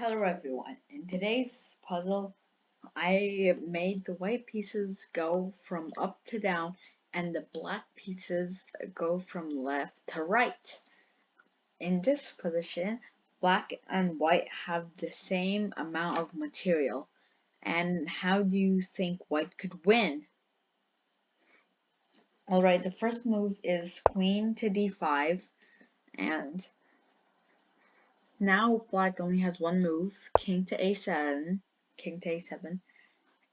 Hello everyone. In today's puzzle, I made the white pieces go from up to down and the black pieces go from left to right. In this position, black and white have the same amount of material. And how do you think white could win? Alright, the first move is queen to d5, and now black only has one move, king to a7,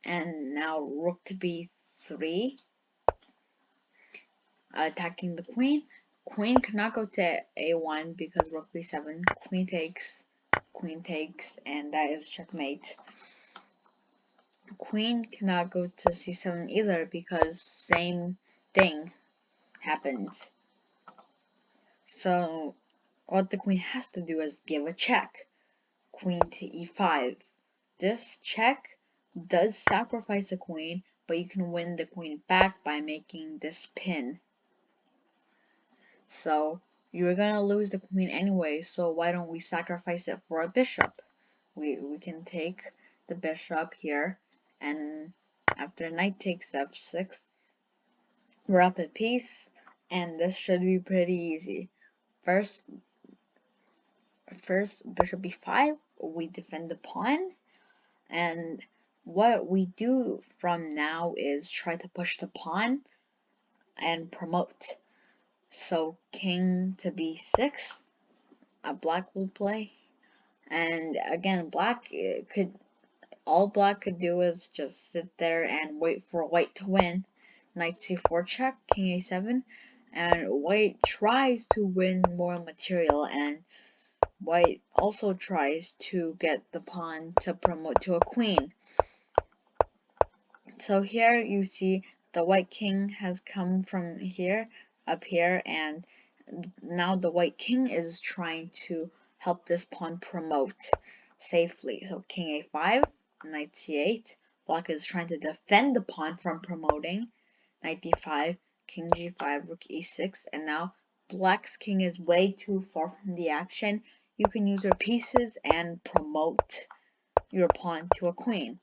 and now rook to b3, attacking the queen. Queen cannot go to a1 because rook b7. Queen takes, and that is checkmate. Queen cannot go to c7 either because same thing happens. So what the queen has to do is give a check. Queen to e5. This check does sacrifice the queen, but you can win the queen back by making this pin. So you're gonna lose the queen anyway, so why don't we sacrifice it for a bishop? We can take the bishop here, and after knight takes f6, we're up a piece, and this should be pretty easy. First bishop b5, we defend the pawn, and what we do from now is try to push the pawn and promote. So king to b6, black will play, and again all black could do is just sit there and wait for white to win. Knight c4 check, king a7, and white tries to win more material, and white also tries to get the pawn to promote to a queen. So here you see the white king has come from here up here, and now the white king is trying to help this pawn promote safely. So king a5, knight c8, black is trying to defend the pawn from promoting. Knight d5, king g5, rook e6, and now black's king is way too far from the action. You can use your pieces and promote your pawn to a queen.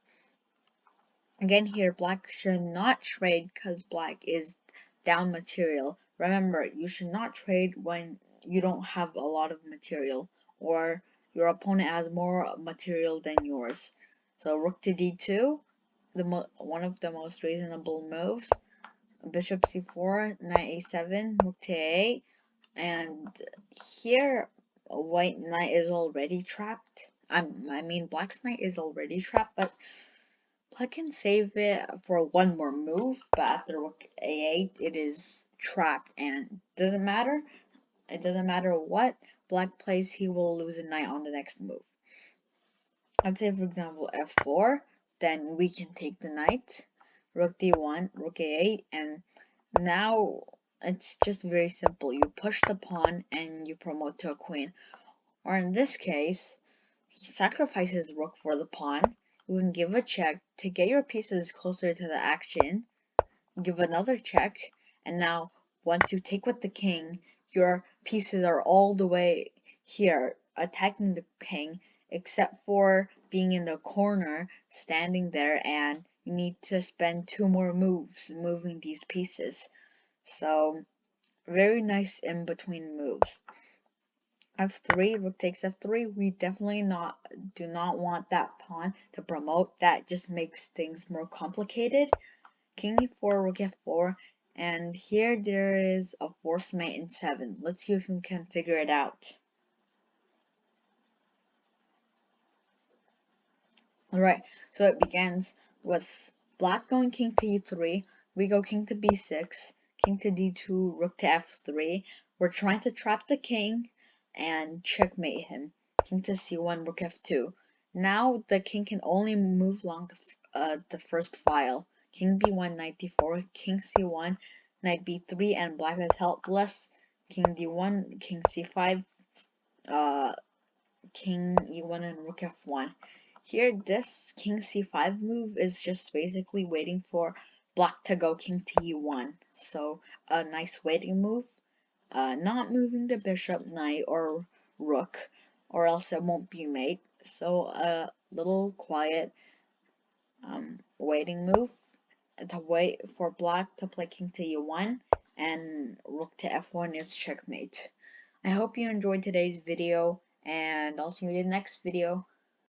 Again here, black should not trade because black is down material. Remember, you should not trade when you don't have a lot of material or your opponent has more material than yours. So rook to d2, one of the most reasonable moves. Bishop c4, knight a7, rook to a8, and here white knight is already trapped. I mean black's knight is already trapped, but I can save it for one more move, but after rook a8, it is trapped, and doesn't matter. It doesn't matter what black plays, he will lose a knight on the next move. Let's say, for example, f4, then we can take the knight, rook d1, rook a8, and now it's just very simple. You push the pawn and you promote to a queen. Or in this case, he sacrifices rook for the pawn. You can give a check to get your pieces closer to the action. Give another check, and now once you take with the king, your pieces are all the way here attacking the king, except for being in the corner standing there, and you need to spend two more moves moving these pieces. So very nice in between moves. f3, rook takes f3, we definitely do not want that pawn to promote. That just makes things more complicated. King e4, rook f4, and here there is a forced mate in 7. Let's see if we can figure it out. Alright, so it begins with black going king to e3, we go king to b6, king to d2, rook to f3. We're trying to trap the king and checkmate him. King to c1, rook f2. Now the king can only move along the first file. King b1, knight d4, king c1, knight b3, and black is helpless. King d1, king c5, king e1, and rook f1. Here, this king c5 move is just basically waiting for black to go king to e1. So a nice waiting move, not moving the bishop, knight, or rook, or else it won't be mate. So a little quiet waiting move to wait for black to play king to e1 and rook to f1 is checkmate. I hope you enjoyed today's video, and I'll see you in the next video.